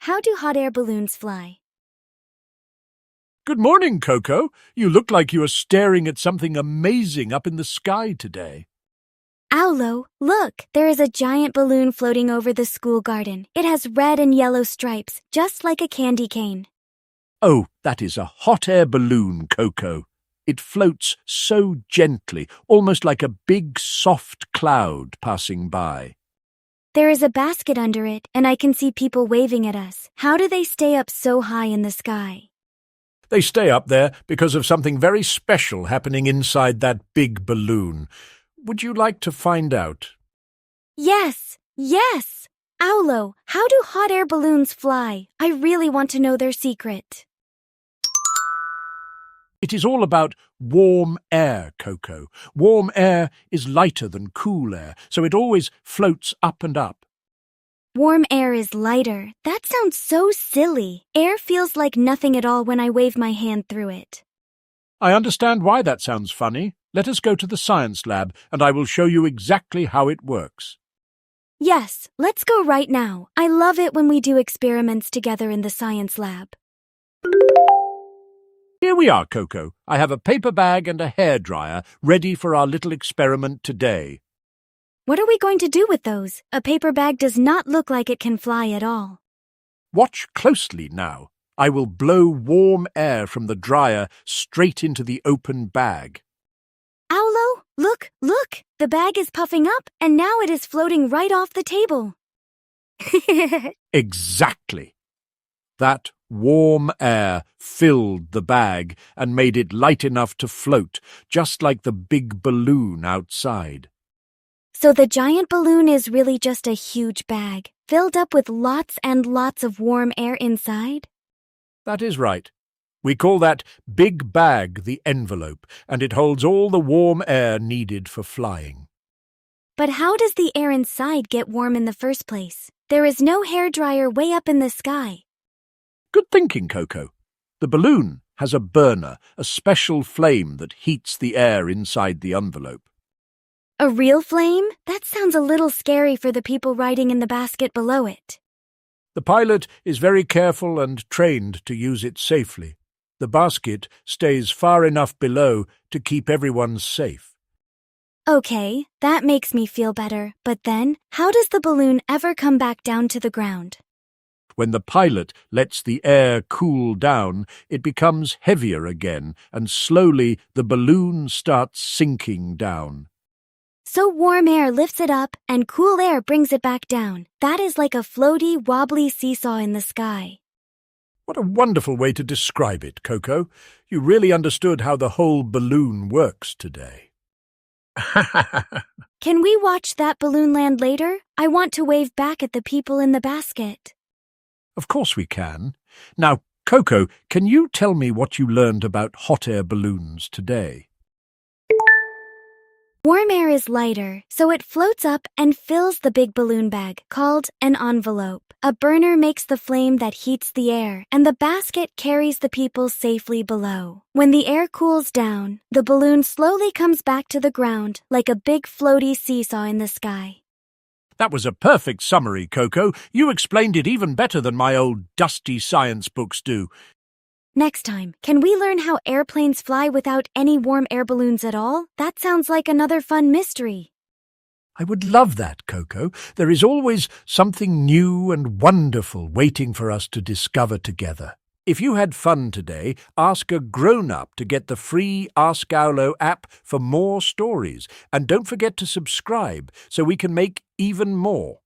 how do hot air balloons fly? Good morning, Koko. You look like you are staring at something amazing up in the sky today. Owlo, look, there is a giant balloon floating over the school garden. It has red and yellow stripes, just like a candy cane. Oh, that is a hot air balloon, Koko. It floats so gently, almost like a big soft cloud passing by. There is a basket under it, and I can see people waving at us. How do they stay up so high in the sky? They stay up there because of something very special happening inside that big balloon. Would you like to find out? Yes! Owlo, how do hot air balloons fly? I really want to know their secret. It is all about warm air, Koko. Warm air is lighter than cool air, so it always floats up and up. Warm air is lighter. That sounds so silly. Air feels like nothing at all when I wave my hand through it. I understand why that sounds funny. Let us go to the science lab, and I will show you exactly how it works. Yes, let's go right now. I love it when we do experiments together in the science lab. Here we are, Koko. I have a paper bag and a hairdryer ready for our little experiment today. What are we going to do with those? A paper bag does not look like it can fly at all. Watch closely now. I will blow warm air from the dryer straight into the open bag. Owlo, look! The bag is puffing up, and now it is floating right off the table. Exactly. That warm air filled the bag and made it light enough to float, just like the big balloon outside. So the giant balloon is really just a huge bag, filled up with lots and lots of warm air inside? That is right. We call that big bag the envelope, and it holds all the warm air needed for flying. But how does the air inside get warm in the first place? There is no hairdryer way up in the sky. Good thinking, Koko. The balloon has a burner, a special flame that heats the air inside the envelope. A real flame? That sounds a little scary for the people riding in the basket below it. The pilot is very careful and trained to use it safely. The basket stays far enough below to keep everyone safe. Okay, that makes me feel better. But then, how does the balloon ever come back down to the ground? When the pilot lets the air cool down, it becomes heavier again, and slowly the balloon starts sinking down. So warm air lifts it up, and cool air brings it back down. That is like a floaty, wobbly seesaw in the sky. What a wonderful way to describe it, Koko. You really understood how the whole balloon works today. Can we watch that balloon land later? I want to wave back at the people in the basket. Of course we can. Now, Koko, can you tell me what you learned about hot air balloons today? Warm air is lighter, so it floats up and fills the big balloon bag, called an envelope. A burner makes the flame that heats the air, and the basket carries the people safely below. When the air cools down, the balloon slowly comes back to the ground like a big floaty seesaw in the sky. That was a perfect summary, Koko. You explained it even better than my old dusty science books do. Next time, can we learn how airplanes fly without any warm air balloons at all? That sounds like another fun mystery. I would love that, Koko. There is always something new and wonderful waiting for us to discover together. If you had fun today, ask a grown-up to get the free AskOwlo app for more stories. And don't forget to subscribe so we can make even more.